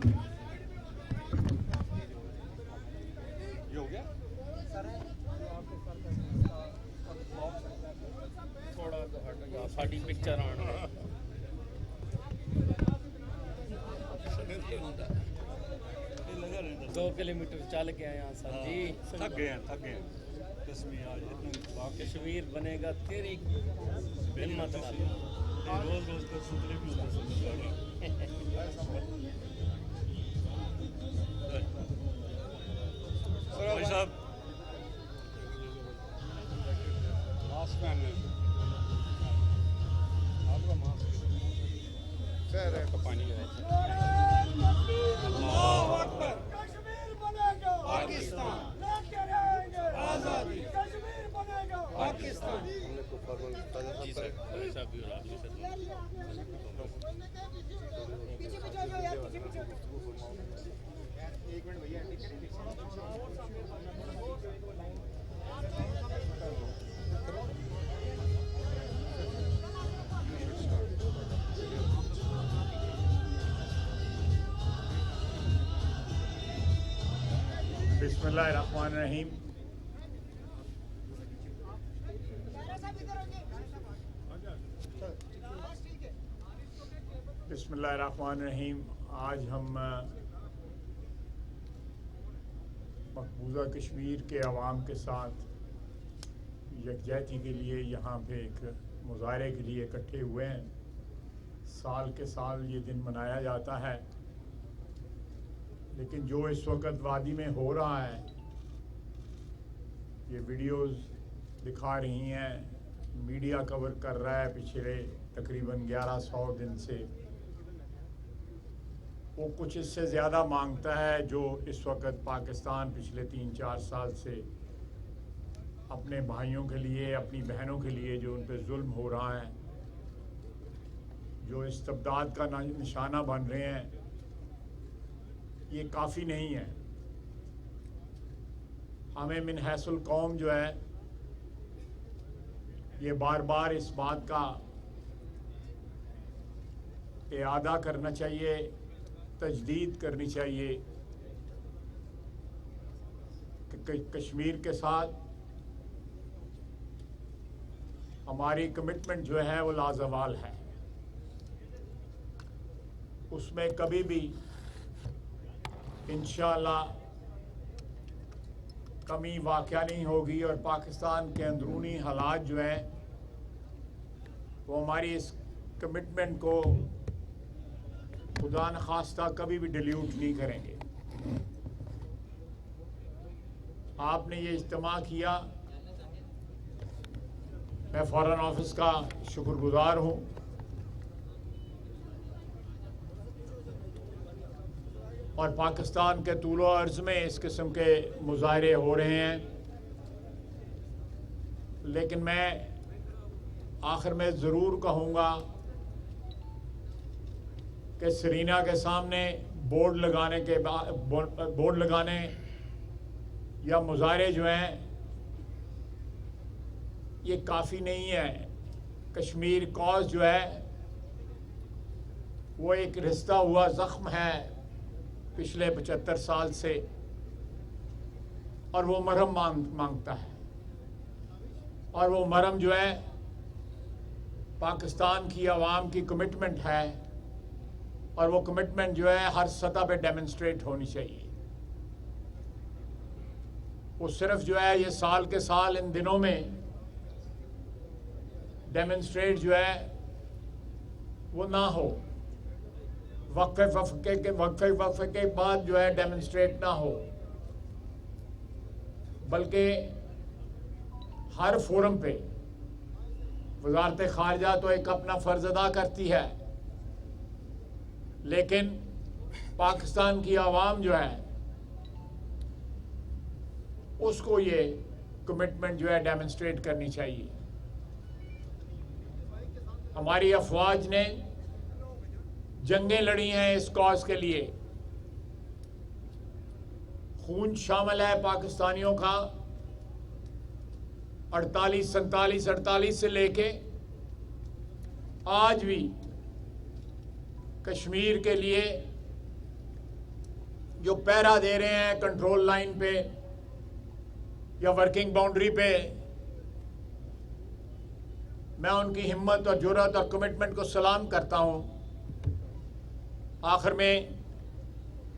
ये हो गया सर थोड़ा तो हट गया साड़ी पिक्चर आना ये लगा रहता 2 किलोमीटर चल के आए सर जी। थक गए हैं कश्मीर आज इतना कश्मीर बनेगा तेरी हिम्मत वाला। रोज रोज का सुतले भी होते भाई साहब मास्क पहनने आपका मास्क सर का पानी है कश्मीर बनेगा पाकिस्तान, लेके रहेंगे आजादी। कश्मीर बनेगा पाकिस्तान। जी सर साहब भी और आप भी सर। पीछे पीछे हो जाओ यार, पीछे पीछे हो जाओ। एक मिनट भैया बिस्मिल्लाहिर्रहमानिर्रहीम। बिस्मिल्लाहिर्रहमानिर्रहीम। आज हम मकबूजा कश्मीर के अवाम के साथ यकजहती के लिए यहाँ पे एक मुजाहरे के लिए इकट्ठे हुए हैं। साल के साल ये दिन मनाया जाता है, लेकिन जो इस वक्त वादी में हो रहा है, ये वीडियोस दिखा रही हैं, मीडिया कवर कर रहा है पिछले तकरीबन 1100 दिन से, वो कुछ इससे ज़्यादा मांगता है जो इस वक्त पाकिस्तान पिछले 3-4 साल से अपने भाइयों के लिए, अपनी बहनों के लिए जो उन पर जुल्म हो रहा है, जो इस्तबदाद का निशाना बन रहे हैं, ये काफ़ी नहीं है। हमें मिन हैसुल कौम जो है ये बार बार इस बात का इआदा करना चाहिए, तजदीद करनी चाहिए कि कश्मीर के साथ हमारी कमिटमेंट जो है वो लाजवाल है। उसमें कभी भी इंशाअल्लाह कमी वाक़या नहीं होगी और पाकिस्तान के अंदरूनी हालात जो हैं वो हमारी इस कमिटमेंट को खुदा न खास्ता कभी भी डिल्यूट नहीं करेंगे। आपने ये इज्तिमा किया, मैं फॉरेन ऑफिस का शुक्रगुजार हूँ। और पाकिस्तान के तूलो अर्ज़ में इस किस्म के मुजाहरे हो रहे हैं, लेकिन मैं आखिर में ज़रूर कहूँगा कि सरीना के सामने बोर्ड लगाने या मुजाहरे जो हैं ये काफ़ी नहीं है। कश्मीर कॉज जो है वो एक रिश्ता हुआ ज़ख्म है पिछले 75 साल से, और वो मरहम मांगता है। और वो मरहम जो है पाकिस्तान की आवाम की कमिटमेंट है, और वो कमिटमेंट जो है हर सतह पे डेमोन्स्ट्रेट होनी चाहिए। वो सिर्फ जो है ये साल के साल इन दिनों में डेमोन्स्ट्रेट जो है वो ना हो, वक्फे के बाद जो है डेमोन्स्ट्रेट ना हो, बल्कि हर फोरम पे वजारत खारजा तो एक अपना फ़र्ज़ अदा करती है, लेकिन पाकिस्तान की आवाम जो है उसको ये कमिटमेंट जो है डेमोन्स्ट्रेट करनी चाहिए। हमारी अफवाज ने जंगें लड़ी हैं इस कॉज के लिए, खून शामिल है पाकिस्तानियों का 48 से लेके आज भी कश्मीर के लिए जो पहरा दे रहे हैं कंट्रोल लाइन पे या वर्किंग बाउंड्री पे, मैं उनकी हिम्मत और जुर्रत और कमिटमेंट को सलाम करता हूं। आखिर में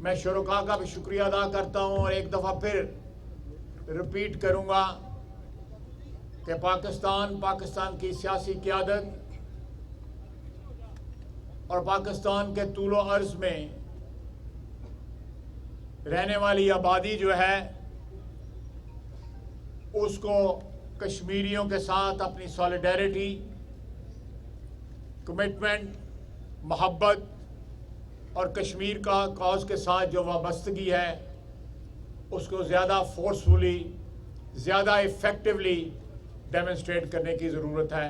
मैं शुरका का भी शुक्रिया अदा करता हूं और एक दफ़ा फिर रिपीट करूंगा कि पाकिस्तान की सियासी क़यादत और पाकिस्तान के तूलो अर्ज में रहने वाली आबादी जो है उसको कश्मीरियों के साथ अपनी सॉलिडेरिटी, कमिटमेंट, मोहब्बत और कश्मीर का कॉज के साथ जो वाबस्तगी है उसको ज़्यादा फोर्सफुली, ज़्यादा इफ़ेक्टिवली डेमोन्स्ट्रेट करने की ज़रूरत है।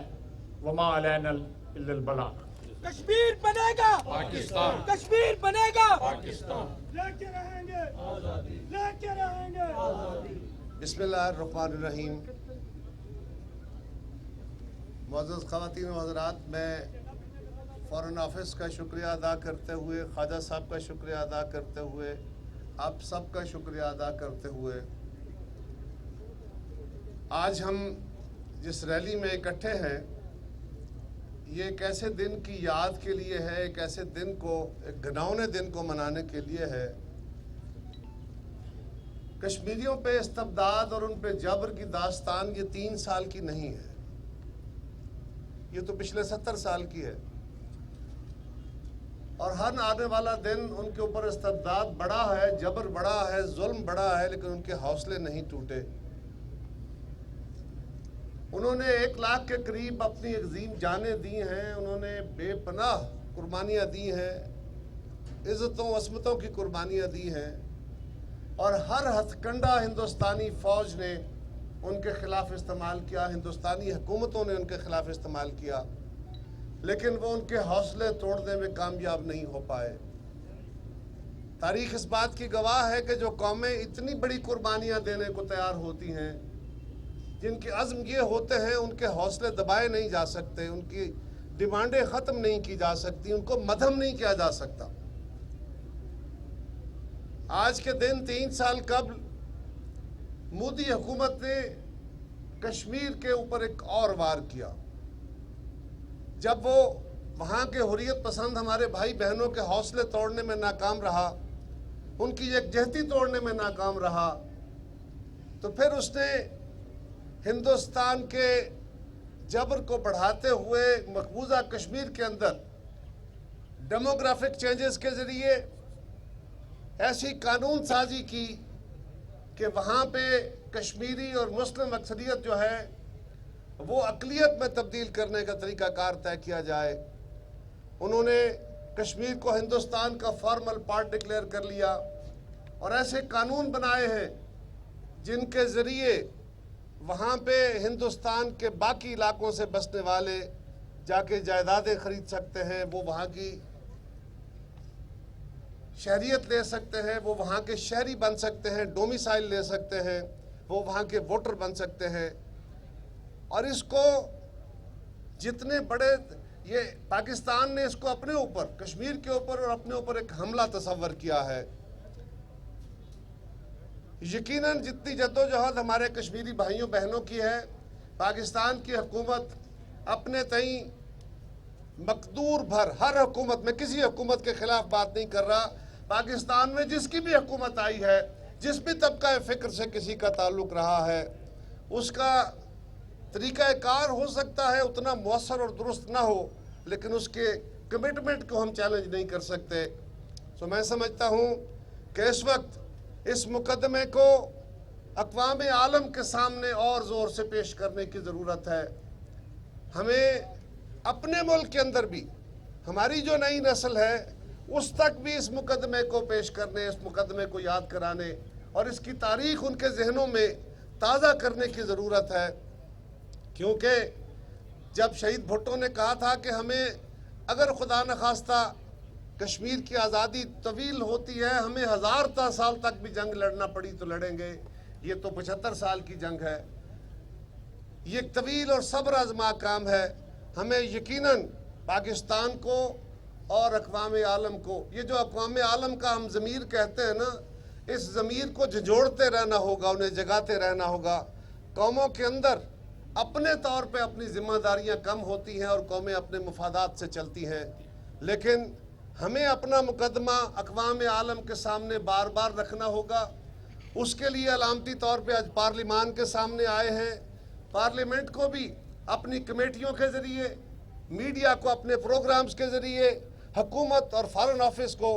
वमा अलैनल इल्लल बलाग। कश्मीर बनेगा पाकिस्तान, कश्मीर बनेगा पाकिस्तान। लेके रहेंगे आजादी, लेके रहेंगे आजादी। बिस्मिल्लाहिर्रहमानिर्रहीम। मुअज़्ज़ज़ ख़वातीन व हज़रात, मैं फ़ॉरेन ऑफिस का शुक्रिया अदा करते हुए, ख्वाजा साहब का शुक्रिया अदा करते हुए, आप सब का शुक्रिया अदा करते हुए, आज हम जिस रैली में इकट्ठे हैं ये एक ऐसे दिन की याद के लिए है, एक ऐसे दिन को, एक घिनौने दिन को मनाने के लिए है। कश्मीरियों पे इस्तबदाद और उन पे जबर की दास्तान ये 3 साल की नहीं है, ये तो पिछले 70 साल की है। और हर आने वाला दिन उनके ऊपर इस्तबदाद बड़ा है, जबर बड़ा है, जुल्म बड़ा है, लेकिन उनके हौसले नहीं टूटे। उन्होंने 1 लाख के करीब अपनी अजीम जानें दी हैं, उन्होंने बेपनाह कुर्बानियाँ दी हैं, इज़्ज़तों वस्मतों की कुर्बानियाँ दी हैं, और हर हथकंडा हिंदुस्तानी फ़ौज ने उनके ख़िलाफ़ इस्तेमाल किया, हिंदुस्तानी हुकूमतों ने उनके ख़िलाफ़ इस्तेमाल किया, लेकिन वो उनके हौसले तोड़ने में कामयाब नहीं हो पाए। तारीख़ इस बात की गवाह है कि जो कौमें इतनी बड़ी कुर्बानियाँ देने को तैयार होती हैं, जिनके अज़्म ये होते हैं, उनके हौसले दबाए नहीं जा सकते, उनकी डिमांडें ख़त्म नहीं की जा सकती, उनको मध्यम नहीं किया जा सकता। आज के दिन 3 साल कबल मोदी हुकूमत ने कश्मीर के ऊपर एक और वार किया, जब वो वहाँ के हुर्रियत पसंद हमारे भाई बहनों के हौसले तोड़ने में नाकाम रहा, उनकी यकजहती तोड़ने में नाकाम रहा, तो फिर उसने हिंदुस्तान के जबर को बढ़ाते हुए मकबूजा कश्मीर के अंदर डेमोग्राफिक चेंजेस के ज़रिए ऐसी कानून साजी की कि वहाँ पे कश्मीरी और मुस्लिम अक्सरियत जो है वो अक़लियत में तब्दील करने का तरीक़ाकार तय किया जाए। उन्होंने कश्मीर को हिंदुस्तान का फॉर्मल पार्ट डिक्लेयर कर लिया और ऐसे कानून बनाए हैं जिनके ज़रिए वहाँ पे हिंदुस्तान के बाकी इलाकों से बसने वाले जाके जायदादें ख़रीद सकते हैं, वो वहाँ की शहरियत ले सकते हैं, वो वहाँ के शहरी बन सकते हैं, डोमिसाइल ले सकते हैं, वो वहाँ के वोटर बन सकते हैं। और इसको जितने बड़े, ये पाकिस्तान ने इसको अपने ऊपर, कश्मीर के ऊपर और अपने ऊपर एक हमला तस्वर किया है। यकीनन जितनी जद्दोजहद हमारे कश्मीरी भाइयों बहनों की है, पाकिस्तान की हुकूमत अपने तई मकदूर भर, हर हुकूमत में, किसी हुकूमत के ख़िलाफ़ बात नहीं कर रहा, पाकिस्तान में जिसकी भी हुकूमत आई है, जिस भी तबका फ़िक्र से किसी का ताल्लुक़ रहा है, उसका तरीक़ाकार हो सकता है उतना मौसर और दुरुस्त ना हो, लेकिन उसके कमिटमेंट को हम चैलेंज नहीं कर सकते। तो मैं समझता हूँ कि इस वक्त इस मुकदमे को अक़वाम आलम के सामने और ज़ोर से पेश करने की ज़रूरत है। हमें अपने मुल्क के अंदर भी, हमारी जो नई नस्ल है उस तक भी इस मुकदमे को पेश करने, इस मुकदमे को याद कराने और इसकी तारीख़ उनके जहनों में ताज़ा करने की ज़रूरत है। क्योंकि जब शहीद भुट्टो ने कहा था कि हमें अगर खुदा न खास्ता कश्मीर की आज़ादी तवील होती है, हमें 1000 साल तक भी जंग लड़ना पड़ी तो लड़ेंगे, ये तो 75 साल की जंग है, ये तवील और सब्र आज़मा काम है। हमें यकीनन पाकिस्तान को और अक़वाम आलम को, ये जो अक़वाम आलम का हम ज़मीर कहते हैं ना, इस ज़मीर को झंझोड़ते रहना होगा, उन्हें जगाते रहना होगा। कौमों के अंदर अपने तौर पे अपनी ज़िम्मेदारियाँ कम होती हैं और कौमें अपने मुफादात से चलती हैं, लेकिन हमें अपना मुकदमा अक़वाम आलम के सामने बार बार रखना होगा। उसके लिए अलामती तौर पे आज पार्लिमान के सामने आए हैं। पार्लियामेंट को भी अपनी कमेटियों के ज़रिए, मीडिया को अपने प्रोग्राम्स के ज़रिए, हुकूमत और फॉरेन ऑफिस को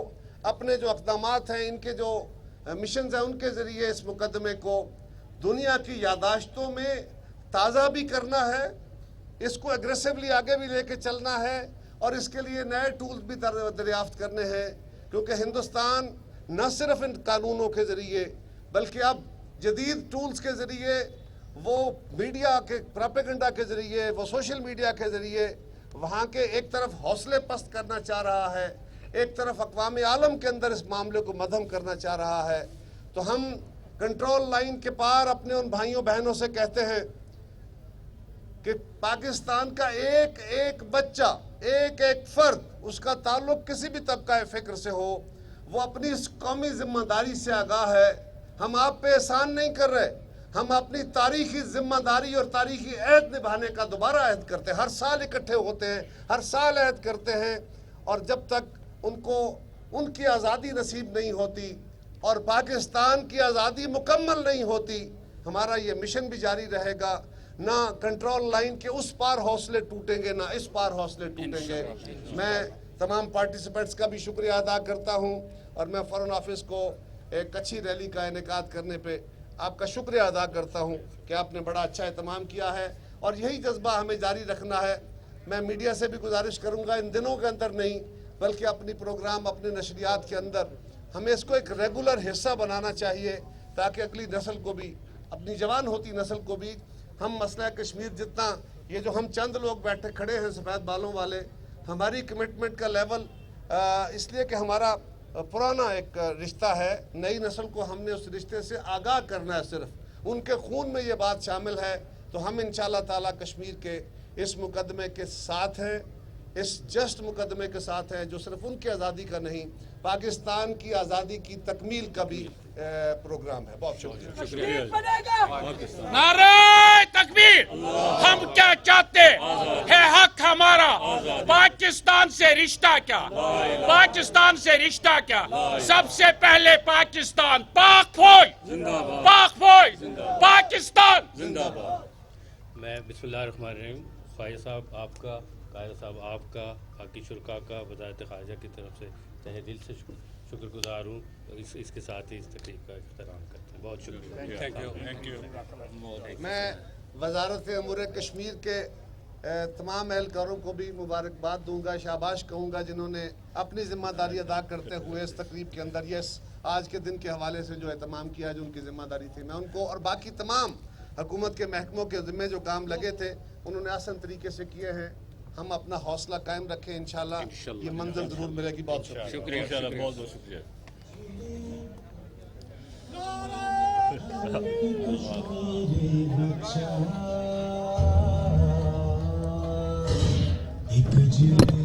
अपने जो इक़दामात हैं, इनके जो मिशंस हैं, उनके ज़रिए इस मुकदमे को दुनिया की यादाश्तों में ताज़ा भी करना है, इसको एग्रेसिवली आगे भी लेके चलना है और इसके लिए नए टूल्स भी दरियाफ्त करने हैं, क्योंकि हिंदुस्तान न सिर्फ इन कानूनों के ज़रिए बल्कि अब जदीद टूल्स के ज़रिए, वो मीडिया के प्रोपेगेंडा के ज़रिए, वो सोशल मीडिया के ज़रिए वहाँ के एक तरफ हौसले पस्त करना चाह रहा है, एक तरफ अक़वाम आलम के अंदर इस मामले को मद्धम करना चाह रहा है। तो हम कंट्रोल लाइन के पार अपने उन भाइयों बहनों से कहते हैं कि पाकिस्तान का एक एक बच्चा, एक एक फर्द, उसका ताल्लुक किसी भी तबका फ़िक्र से हो, वो अपनी इस कौमी जिम्मेदारी से आगाह है। हम आप पे एहसान नहीं कर रहे, हम अपनी तारीखी जिम्मेदारी और तारीखी अहद निभाने का दोबारा अहद करते हैं। हर साल इकट्ठे होते हैं, हर साल अहद करते हैं, और जब तक उनको उनकी आज़ादी नसीब नहीं होती और पाकिस्तान की आज़ादी मुकम्मल नहीं होती, हमारा ये मिशन भी जारी रहेगा। ना कंट्रोल लाइन के उस पार हौसले टूटेंगे, ना इस पार हौसले टूटेंगे। मैं तमाम पार्टिसिपेंट्स का भी शुक्रिया अदा करता हूँ और मैं फॉरेन ऑफिस को एक अच्छी रैली का इनेकाद करने पे आपका शुक्रिया अदा करता हूँ कि आपने बड़ा अच्छा एहतमाम किया है और यही जज्बा हमें जारी रखना है। मैं मीडिया से भी गुजारिश करूँगा, इन दिनों के अंदर नहीं बल्कि अपनी प्रोग्राम, अपने नशरियात के अंदर हमें इसको एक रेगुलर हिस्सा बनाना चाहिए, ताकि अगली नस्ल को भी, अपनी जवान होती नस्ल को भी, हम मसला कश्मीर जितना, ये जो हम चंद लोग बैठे खड़े हैं सफ़ेद बालों वाले, हमारी कमिटमेंट का लेवल इसलिए कि हमारा पुराना एक रिश्ता है, नई नस्ल को हमने उस रिश्ते से आगाह करना है, सिर्फ उनके खून में ये बात शामिल है। तो हम इंशाअल्लाह ताला कश्मीर के इस मुकदमे के साथ हैं, इस जस्ट मुकदमे के साथ हैं, जो सिर्फ उनकी आज़ादी का नहीं, पाकिस्तान की आज़ादी की तकमील का भी प्रोग्राम है। बहुत शुक्रिया। नारे तकबीर! हम क्या चाहते है? हक हमारा, पाकिस्तान से रिश्ता क्या, पाकिस्तान से रिश्ता क्या? सबसे पहले पाकिस्तान, पाक फौज, पाक फौज, पाकिस्तान जिंदाबाद। मैं बिस्मिल्लाहिर्रहमानिर्रहीम, ख्वाजा साहब आपका, कायद साहब आपका, बाकी शुरका का वज़ारत ख़ारजा की तरफ से तहे दिल से शुक्रगुजार हूँ। इसके साथ ही इस तकरीब का इख्तिताम करते हैं। बहुत शुक्रिया। Thank you. मैं वज़ारत अमूर कश्मीर के तमाम एहलकारों को भी मुबारकबाद दूंगा, शाबाश कहूँगा, जिन्होंने अपनी ज़िम्मेदारी अदा करते हुए इस तकरीब के अंदर आज के दिन के हवाले से जो एहतमाम किया, जो उनकी ज़िम्मेदारी थी, मैं उनको और बाकी तमाम हुकूमत के महकमों के ज़िम्मे जो काम लगे थे, उन्होंने आसान तरीके से किए हैं। हम अपना हौसला कायम रखें, इंशाल्लाह ये मंजिल ज़रूर मिलेगी। बहुत शुक्रिया। बहुत बहुत शुक्रिया। एक